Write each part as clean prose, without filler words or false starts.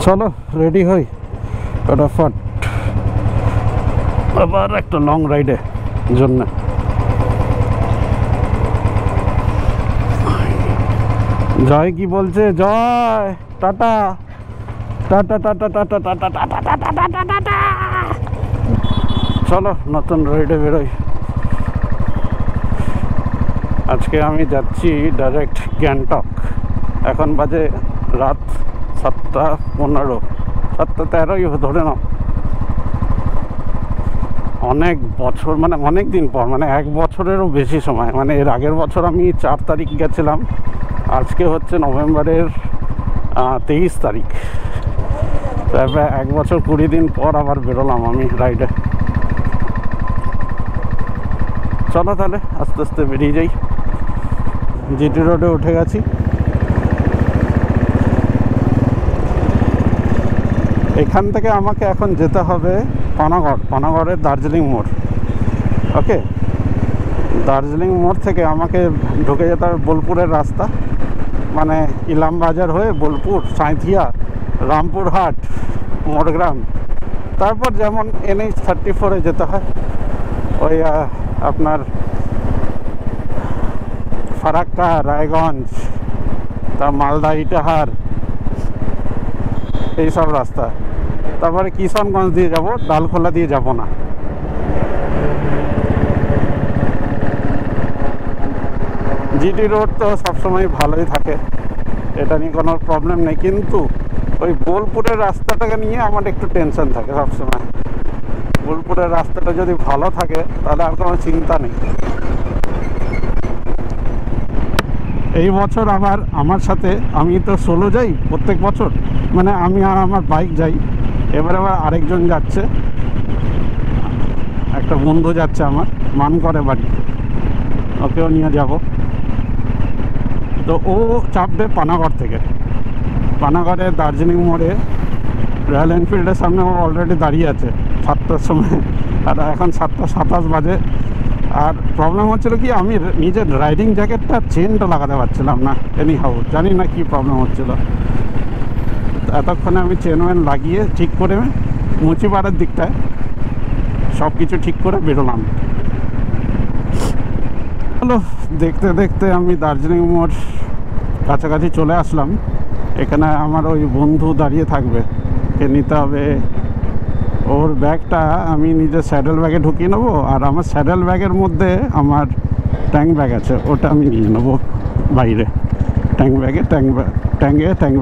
চলো রেডি হই ফটাফট আবার একটা লং রাইডের জন্য। জয় কি বলছে? Joy tata tata tata tata tata tata tata tata tata. চলো নতুন রাইডে বেরোই। আজকে আমি যাচ্ছি ডাইরেক্ট গ্যাংটক। এখন বাজে রাত 7:15, 7:13 ধরে নাও। অনেক বছর মানে অনেক দিন পর, মানে 1 বছরেরও বেশি সময়, মানে এর আগের বছর আমি 4 তারিখ গেছিলাম, আজকে হচ্ছে নভেম্বরের 23 তারিখ। তারপরে 1 বছর 20 দিন পর আবার বেরোলাম আমি রাইডে। চলো তাহলে আস্তে আস্তে বেরিয়ে যাই। জিটি রোডে উঠে গেছি। এখান থেকে আমাকে এখন যেতে হবে পানাগড়, পানাগড়ের দার্জিলিং মোড়। ওকে, দার্জিলিং মোড় থেকে আমাকে ঢুকে যেতে হবে বোলপুরের রাস্তা, মানে ইলাম বাজার হয়ে বোলপুর, সাঁইথিয়া, রামপুরহাট, মোড়গ্রাম, তারপর যেমন NH 34-এ যেতে হয়, ওই আপনার ফারাক্কা, রায়গঞ্জ, তা মালদা, ইটাহার, এইসব রাস্তা। তারপরে কিষানগঞ্জ দিয়ে যাব, ডালখোলা দিয়ে যাব না। জিটি রোড তো সবসময় ভালোই থাকে, এটা নিয়ে কোনো প্রবলেম নেই, কিন্তু ওই বোলপুরের রাস্তাটাকে নিয়ে আমার একটু টেনশন থাকে সবসময়। বোলপুরের রাস্তাটা যদি ভালো থাকে তাহলে আর কোনো চিন্তা নেই। এই বছর আবার আমার সাথে, আমি তো সোলো যাই প্রত্যেক বছর, মানে আমি আর আমার বাইক যাই। এবার আবার আরেকজন যাচ্ছে, একটা বন্ধু যাচ্ছে আমার, মানকরে বাড়ি, ওকেও নিয়ে যাব। তো ও চাপবে পানাগড় থেকে। পানাগড়ের দার্জিলিং মোড়ে রয়্যাল এনফিল্ডের সামনে ও অলরেডি দাঁড়িয়ে আছে 7টার সময়, আর এখন 7:27 বাজে। আর প্রবলেম হচ্ছিলো কি, আমি নিজের রাইডিং জ্যাকেটটা চেনটা লাগাতে পারছিলাম না। এনি হাউ জানি না কি প্রবলেম হচ্ছিলো। এতক্ষণে আমি চেন ওয়েন লাগিয়ে ঠিক করে মুচিপাড়ার দিকটায় সব কিছু ঠিক করে বেরোলাম। হলো দেখতে দেখতে আমি দার্জিলিং মোড় কাছাকাছি চলে আসলাম। এখানে আমার ওই বন্ধু দাঁড়িয়ে থাকবে, কে নিতে হবে। ওর ব্যাগটা আমি নিজের স্যাডেল ব্যাগে ঢুকিয়ে নেবো, আর আমার স্যাডেল ব্যাগের মধ্যে আমার ট্যাঙ্ক ব্যাগ আছে, ওটা আমি নিয়ে নেবো বাইরে। ট্যাঙ্ক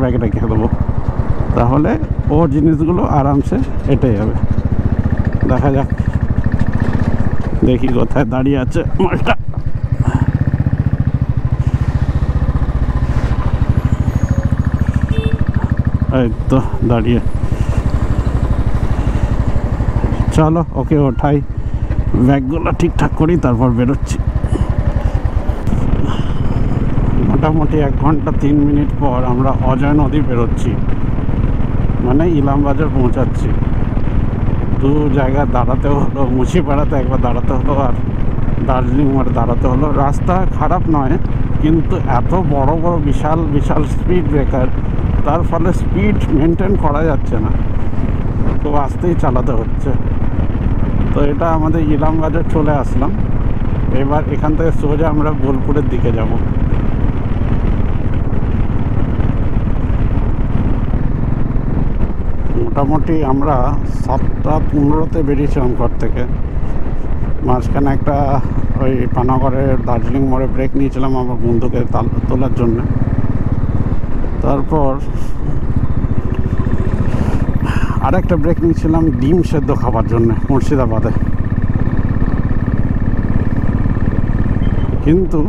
ব্যাগে রেখে দেবো, তাহলে ওর জিনিসগুলো আরামসে এটে যাবে। দেখা যাক, দেখি কোথায় দাঁড়িয়ে আছে মালটা। এই তো দাঁড়িয়ে। চলো ওকে ওঠাই, ব্যাগগুলো ঠিকঠাক করি, তারপর বেরোচ্ছি। মোটামুটি 1 ঘন্টা 3 মিনিট পর আমরা অজয় নদী বেরোচ্ছি, মানে ইলাম বাজার পৌঁছাচ্ছি। 2 জায়গায় দাঁড়াতে হলো, মুচিপাড়াতে একবার দাঁড়াতে হলো, আর দার্জিলিং মোড়ে দাঁড়াতে হলো। রাস্তা খারাপ নয়, কিন্তু এত বড় বড় বিশাল বিশাল স্পিড ব্রেকার, তার ফলে স্পিড মেনটেন করা যাচ্ছে না, খুব আস্তেই চালাতে হচ্ছে। তো এটা আমাদের ইলাম বাজার চলে আসলাম। এবার এখান থেকে সোজা আমরা বোলপুরের দিকে যাব। মোটামুটি আমরা 7:15-তে বেরিয়েছিলাম ঘর থেকে। মাঝখানে একটা ওই পানাগড়ের দার্জিলিং মোড়ে ব্রেক নিয়েছিলাম আমার বন্ধুকে তোলার জন্য। তারপর আরেকটা ব্রেক নিয়েছিলাম ডিম সেদ্ধ খাবার জন্য মুর্শিদাবাদে। কিন্তু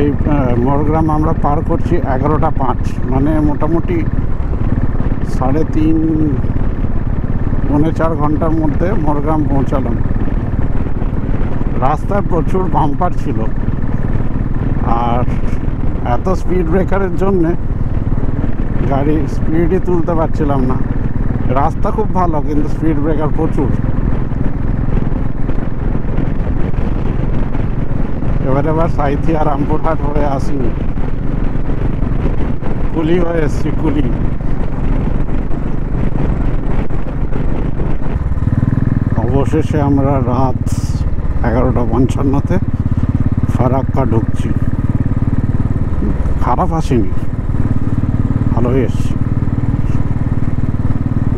এই মোড়গ্রাম আমরা পার করছি 11টা 5, মানে মোটামুটি 3.5 পৌনে 4 ঘন্টার মধ্যে মোড়গ্রাম পৌঁছালাম। রাস্তায় প্রচুর বাম্পার ছিল, আর এত স্পিড ব্রেকারের জন্যে গাড়ি স্পিডই তুলতে পারছিলাম না। রাস্তা খুব ভালো, কিন্তু স্পিড ব্রেকার প্রচুর। এবার সাঁইথিয়া, রামপুরহাট হয়ে আসিনি, কুলি হয়ে এসছি, কুলি। অবশেষে আমরা রাত 11:55-তে ফারাক্কা ঢুকছি। খারাপ আসেনি, ভালোই এসছি।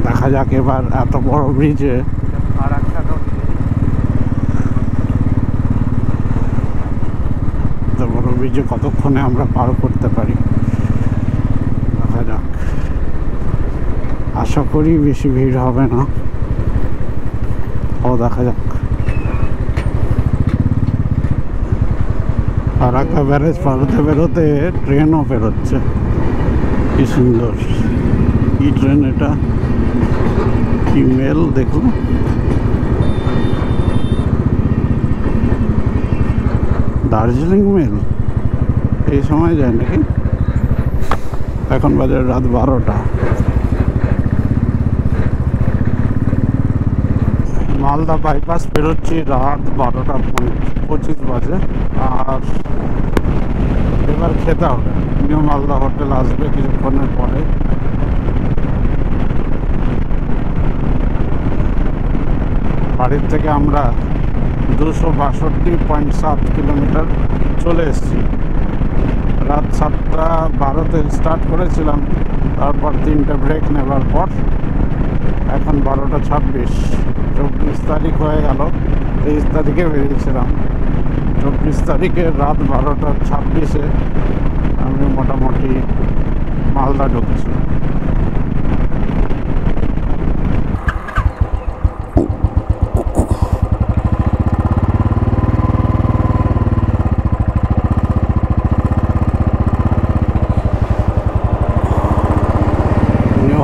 দেখা যাক এবার এত বড় ব্রিজে কতক্ষণে আমরা পার করতে পারি, দেখা যাক। আশা করি বেশি ভিড় হবে না, ও দেখা যাক। ফারাক্কা ব্যারেজ পারতে বেরোতে ট্রেনও বেরোচ্ছে, কি সুন্দর। কি ট্রেন এটা, কি মেল দেখুন। দার্জিলিং মেল এই সময় যায় নাকি? এখন বাজে রাত 12টা। মালদা বাইপাস বেরোচ্ছি রাত 12:25 বাজে। আর এবার খেতে হবে। নিউ মালদা হোটেল আসবে কিছুক্ষণের পরে। বাড়ির থেকে আমরা 262.7 কিলোমিটার চলে এসেছি। রাত 7:12-তে স্টার্ট করেছিলাম, তারপর 3টে ব্রেক নেবার পর এখন 12:26। 24 তারিখ হয়ে গেল। 23 তারিখে বেরিয়েছিলাম। 24 তারিখে রাত 12:26-এ আমি মোটামুটি মালদা ঢুকছি।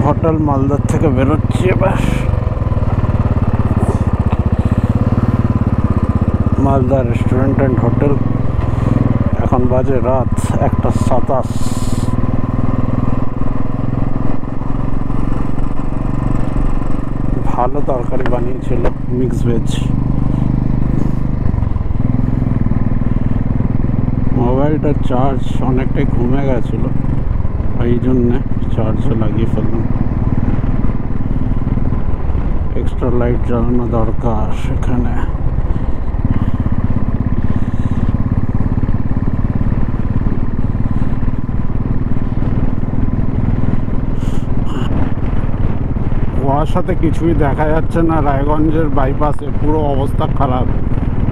হোটেল মালদার থেকে বেরোচ্ছি এবার। Malda restaurant and hotel. এখন বাজে রাত 1:27। ভালো তরকারি বানিয়েছিল, মিক্স ভেজ। মোবাইলটার চার্জ অনেকটাই কমে গেছিলো, এই জন্যে চার্জে লাগিয়ে ফেললাম। এক্সট্রা লাইট জ্বালানো দরকার সেখানে। কুয়াশাতে কিছুই দেখা যাচ্ছে না। রায়গঞ্জের বাইপাসে পুরো অবস্থা খারাপ।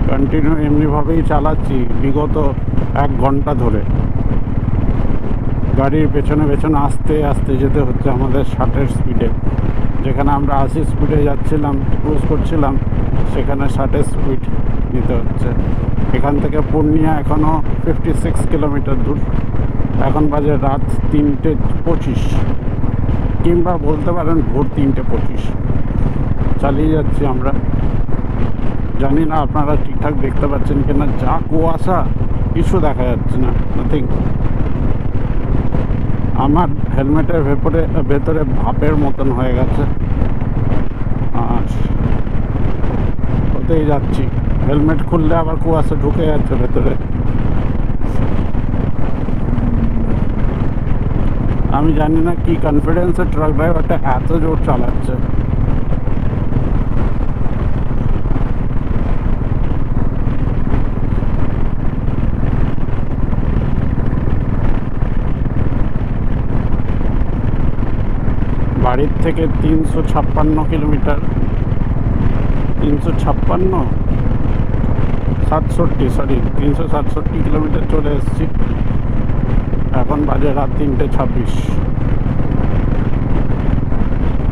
কন্টিনিউ এমনিভাবেই চালাচ্ছি বিগত 1 ঘন্টা ধরে। গাড়ির পেছনে পেছনে আস্তে আস্তে যেতে হচ্ছে আমাদের 60-এর স্পিডে। যেখানে আমরা 80 স্পিডে যাচ্ছিলাম, ক্রুজ করছিলাম, সেখানে 60-এর স্পিড নিতে হচ্ছে। এখান থেকে পূর্ণিয়া এখনও 56 কিলোমিটার দূর। এখন বাজে রাত 3:25, কিংবা বলতে পারেন ভোর 3:25। চালিয়ে যাচ্ছি আমরা। জানি না আপনারা ঠিকঠাক দেখতে পাচ্ছেন কিনা। যা কুয়াশা, কিছু দেখা যাচ্ছে না, নাথিং। আমার হেলমেটের ভেতরে ভাপের মতন হয়ে গেছে। আর ওতেই যাচ্ছি। হেলমেট খুললে আবার কুয়াশা ঢুকে যাচ্ছে ভেতরে। আমি জানি না কি কনফিডেন্সে ট্রাক ড্রাইভারটা এত জোর চালাচ্ছে। বাড়ির থেকে 356 কিলোমিটার, 367 কিলোমিটার চলে এসেছি। এখন বাজে রাত 3:26।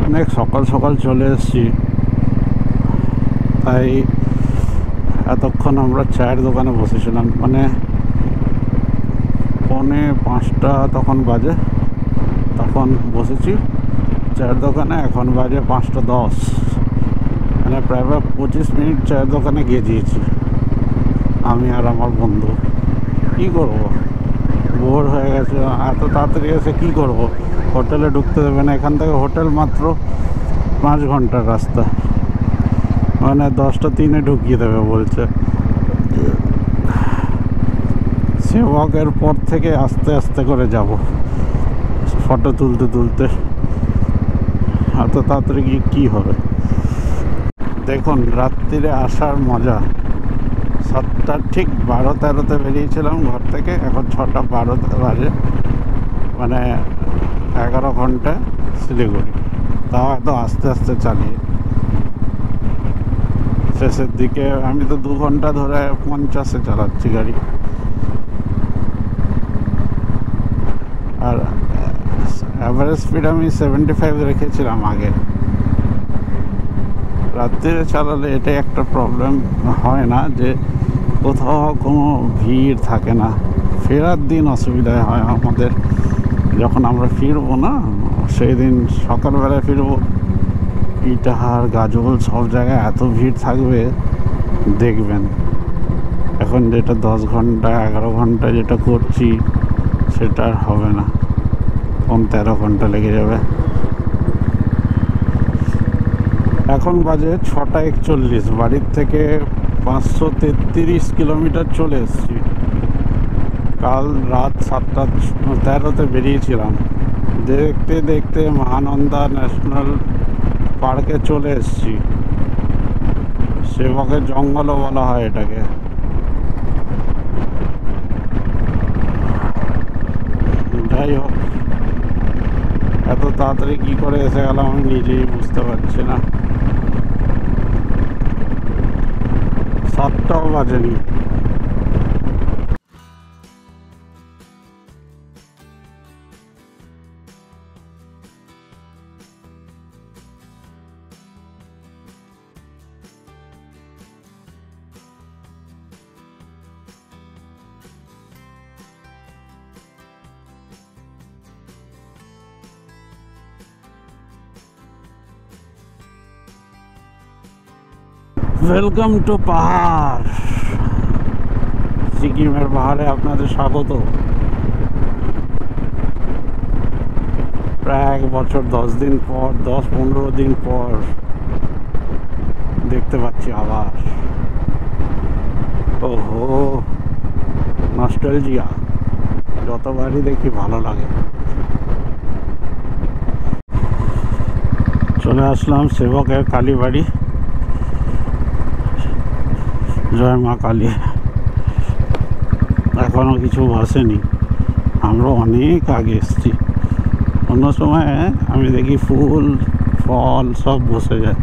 অনেক সকাল সকাল চলে এসেছি, তাই এতক্ষণ আমরা চায়ের দোকানে বসেছিলাম। মানে 4:45 তখন বাজে, তখন বসেছি চায়ের দোকানে। এখন বাজে 5:10। মানে প্রায় 25 মিনিট চায়ের দোকানে গিয়ে দিয়েছি আমি আর আমার বন্ধু। কী করবো, বোর হয়ে গেছে। এত তাড়াতাড়ি এসে কী করবো? হোটেলে ঢুকতে দেবে না। এখান থেকে হোটেল মাত্র 5 ঘন্টার রাস্তা। মানে 10:03-এ ঢুকিয়ে দেবে বলছে। সেবকের পর থেকে আস্তে আস্তে করে যাব, ফটো তুলতে তুলতে। এত তাড়াতাড়ি গিয়ে কী হবে? দেখুন রাত্রিরে আসার মজা। 7টা ঠিক 12-13-তে বেরিয়েছিলাম ঘর থেকে, এখন 6টা 12 বাজে, মানে 11 ঘন্টা শিলিগুড়ি, তাও এত আস্তে আস্তে চালিয়ে। শেষের দিকে আমি তো 2 ঘন্টা ধরে 50-এ চালাচ্ছি গাড়ি। আর অ্যাভারেজ স্পিড আমি 75 রেখেছিলাম আগে। রাত্রিরে চালালে এটাই একটা প্রবলেম হয় না যে কোথাও কোনো ভিড় থাকে না। ফেরার দিন অসুবিধায় হয় আমাদের, যখন আমরা ফিরবো না সেই দিন সকালবেলায় ফিরবো, ইটাহার গাজল সব জায়গায় এত ভিড় থাকবে দেখবেন। এখন যেটা 10 ঘন্টা 11 ঘন্টা যেটা করছি সেটা আর হবে না, 13 ঘন্টা লেগে যাবে। এখন বাজে 6টা 41, বাড়ির থেকে 533 কিলোমিটার চলে এসেছি। কাল রাত 7টা 13-তে বেরিয়েছিলাম, দেখতে দেখতে মহানন্দা ন্যাশনাল পার্কে চলে এসেছি। সেবকের জঙ্গলও বলা হয় এটাকে। যাই হোক, এত তাড়াতাড়ি কী করে এসে গেলাম আমি নিজেই বুঝতে পারছি না। 7টাও বাজেনি। ওয়েলকাম টু পাহাড়, সিকিমের পাহাড়ে আপনাদের স্বাগত। প্রায় 1 বছর 10 দিন পর, 10-15 দিন পর দেখতে পাচ্ছি আবার। ওহো, নস্টালজিয়া, যতবারই দেখি ভালো লাগে। চলে আসলাম সেবকের কালীবাড়ি। জয় মা কালী। এখনও কিছু বসেনি, আমরা অনেক আগে এসেছি। অন্য সময় আমি দেখি ফুল ফল সব বসে যায়।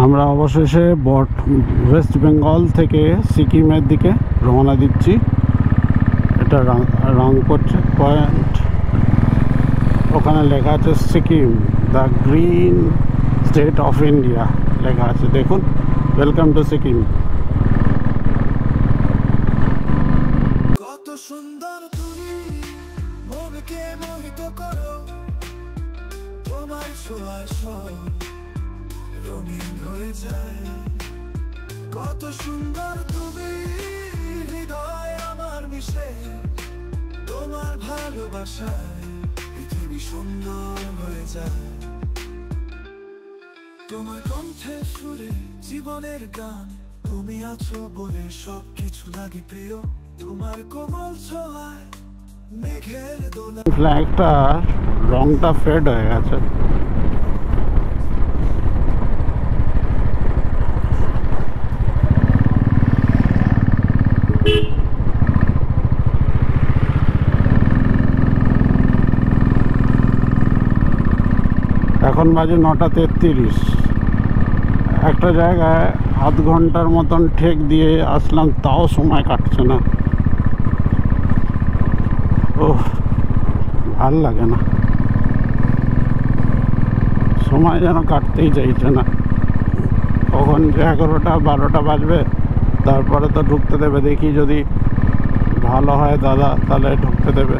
আমরা অবশেষে ওয়েস্ট বেঙ্গল থেকে সিকিমের দিকে রওনা দিচ্ছি। এটা রংপুর চেক পয়েন্ট, ওখানে লেখা আছে Sikkim, the green state of India লেখা আছে, দেখুন। Welcome to Sikkim. কত সুন্দর তুমি মনকে মোহিত করো, তোমার ছোঁয়ায় সব রঙিন হয়ে যায়। কত সুন্দর তুমি, হৃদয় আমার মিশে, তোমার ভালোবাসায় পৃথিবী সুন্দর হয়ে যায়। তোমার কণ্ঠে সুরে জীবনের গান, তুমি আছো বলে সব কিছু লাগে প্রিয়। তোমার কোমল ছোঁয়ায় মেঘের দোলা। ফ্ল্যাগটা রংটা ফেড হয়ে গেছে। এখন বাজে 9টা 33। একটা জায়গায় আধ ঘন্টার মতন ঠেক দিয়ে আসলাম, তাও সময় কাটছে না। ওহ, ভাল লাগে না, সময় যেন কাটতেই চাইছে না। কখন যে 11টা 12টা বাজবে, তারপরে তো ঢুকতে দেবে। দেখি যদি ভালো হয় দাদা, তাহলে ঢুকতে দেবে।